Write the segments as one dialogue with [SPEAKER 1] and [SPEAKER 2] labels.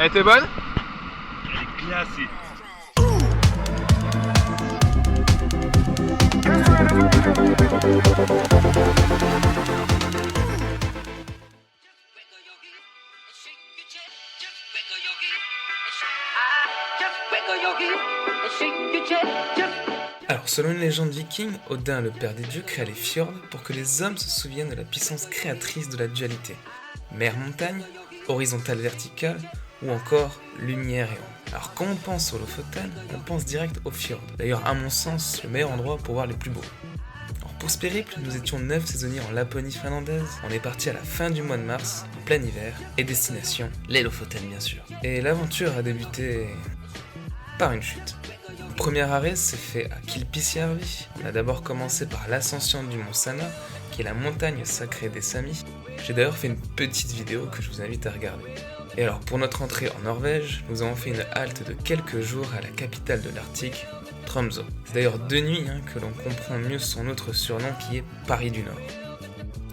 [SPEAKER 1] Elle était bonne?
[SPEAKER 2] Elle est classée.
[SPEAKER 3] Alors, selon une légende viking, Odin, le père des dieux, créa les fjords pour que les hommes se souviennent de la puissance créatrice de la dualité. Mer-montagne, horizontale-verticale, ou encore lumière et ombre. Alors, quand on pense au Lofoten, on pense direct aux fjords. D'ailleurs, à mon sens, le meilleur endroit pour voir les plus beaux. Alors, pour ce périple, nous étions 9 saisonniers en Laponie finlandaise. On est parti à la fin du mois de mars, en plein hiver, et destination, les Lofoten bien sûr. Et l'aventure a débuté par une chute. Le premier arrêt s'est fait à Kilpisjärvi. On a d'abord commencé par l'ascension du mont Sana, qui est la montagne sacrée des Samis. J'ai d'ailleurs fait une petite vidéo que je vous invite à regarder. Et alors pour notre entrée en Norvège, nous avons fait une halte de quelques jours à la capitale de l'Arctique, Tromsø. C'est d'ailleurs de nuit que l'on comprend mieux son autre surnom qui est Paris du Nord.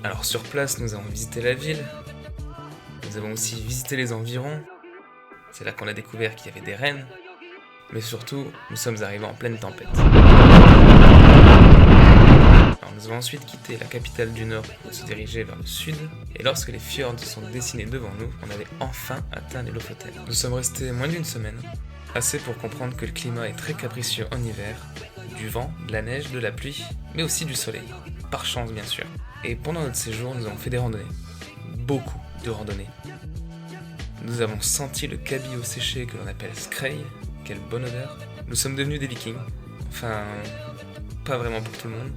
[SPEAKER 3] Alors sur place, nous avons visité la ville, nous avons aussi visité les environs. C'est là qu'on a découvert qu'il y avait des rennes. Mais surtout, nous sommes arrivés en pleine tempête. Alors, nous avons ensuite quitté la capitale du Nord pour se diriger vers le sud, et lorsque les fjords sont dessinés devant nous, on avait enfin atteint les Lofoten. Nous sommes restés moins d'une semaine, assez pour comprendre que le climat est très capricieux en hiver, du vent, de la neige, de la pluie, mais aussi du soleil, par chance bien sûr. Et pendant notre séjour, nous avons fait des randonnées, beaucoup de randonnées. Nous avons senti le cabillaud séché que l'on appelle skrei. Quelle bonne odeur. Nous sommes devenus des vikings. Enfin, pas vraiment pour tout le monde.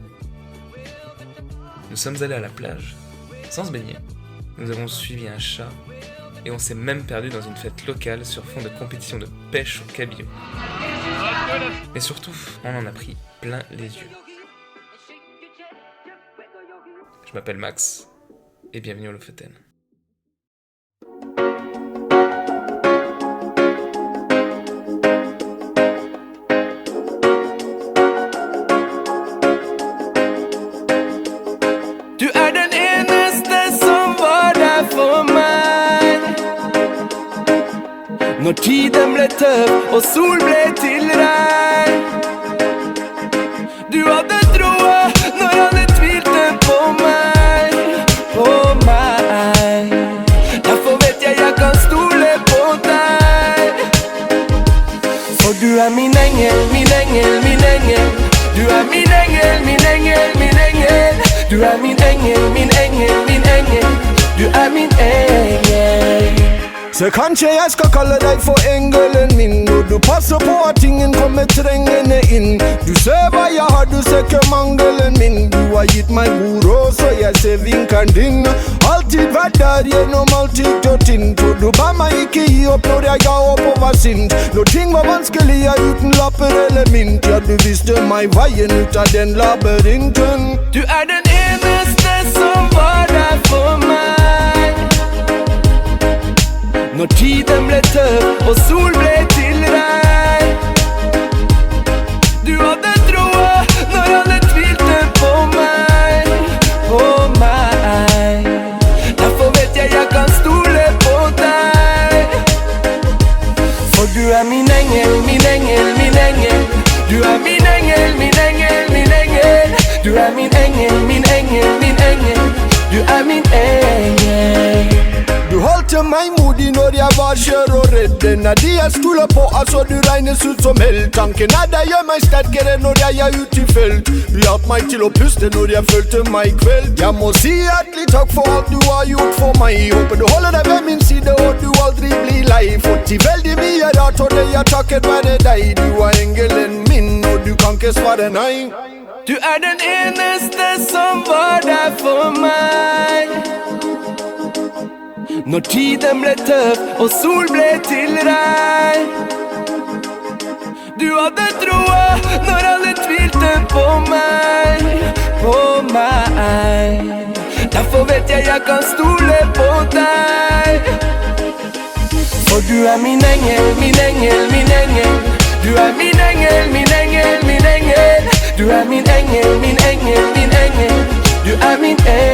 [SPEAKER 3] Nous sommes allés à la plage, sans se baigner. Nous avons suivi un chat, et on s'est même perdu dans une fête locale sur fond de compétition de pêche au cabillaud. Mais surtout, on en a pris plein les yeux. Je m'appelle Max, et bienvenue au Lofoten.
[SPEAKER 4] Når tiden ble tøff og sol ble til regn. Du hadde troa når alle tvilte på meg, på meg. Derfor vet jeg kan stole på deg. For du er min engel, min engel, min engel. Du er min engel, min engel, min engel. Du er min engel, min engel, min engel. Du er min engel. Så kanskje jeg skal kalle deg for engelen min, når du passer på at ingen kommer trengende inn. Du ser hva jeg har, du ser ikke mangelen min. Du har gitt meg ord råd, så jeg ser vinkeren din. Alltid vært der gjennom alt tykt og tynt, for du ba meg ikke gi opp når jeg ga opp og var sint. Når ting var vanskelig, jeg uten lapper eller mynt, ja du viste meg veien ut av den labyrinten. Du er den eneste som var der for meg. Når tiden ble tøff og sol ble til regn. Du hadde troa når alle tvilte på meg, på meg. Derfor vet jeg kan stole på deg. For du er min engel, min engel, min engel. Du er min engel, min engel, min engel. Du er min engel, min engel, min engel. Du er min engel. Du holdt meg modig når jeg var skjør og redd. Den er de jeg stoler på, altså du regnes ut som helt. Tanken er deg gjør meg sterkere når jeg er ute i felt. Du hjalp meg til å puste når jeg følte meg kveld. Jeg må si hjertelig takk for alt du har gjort for meg. Håper du holder deg ved min side og du aldri blir lei. For til veldig mye rart og det jeg takker være deg. Du er engelen min og du kan ikke svare nei. Du er den eneste som var der for meg. Når tiden ble tøff og sol ble til regn. Du hadde troa når alle tvilte på meg, på meg. Derfor vet jeg kan stole på deg. For du er min engel, min engel, min engel. Du er min engel, min engel, min engel. Du er min engel, min engel, min engel. Du er min engel.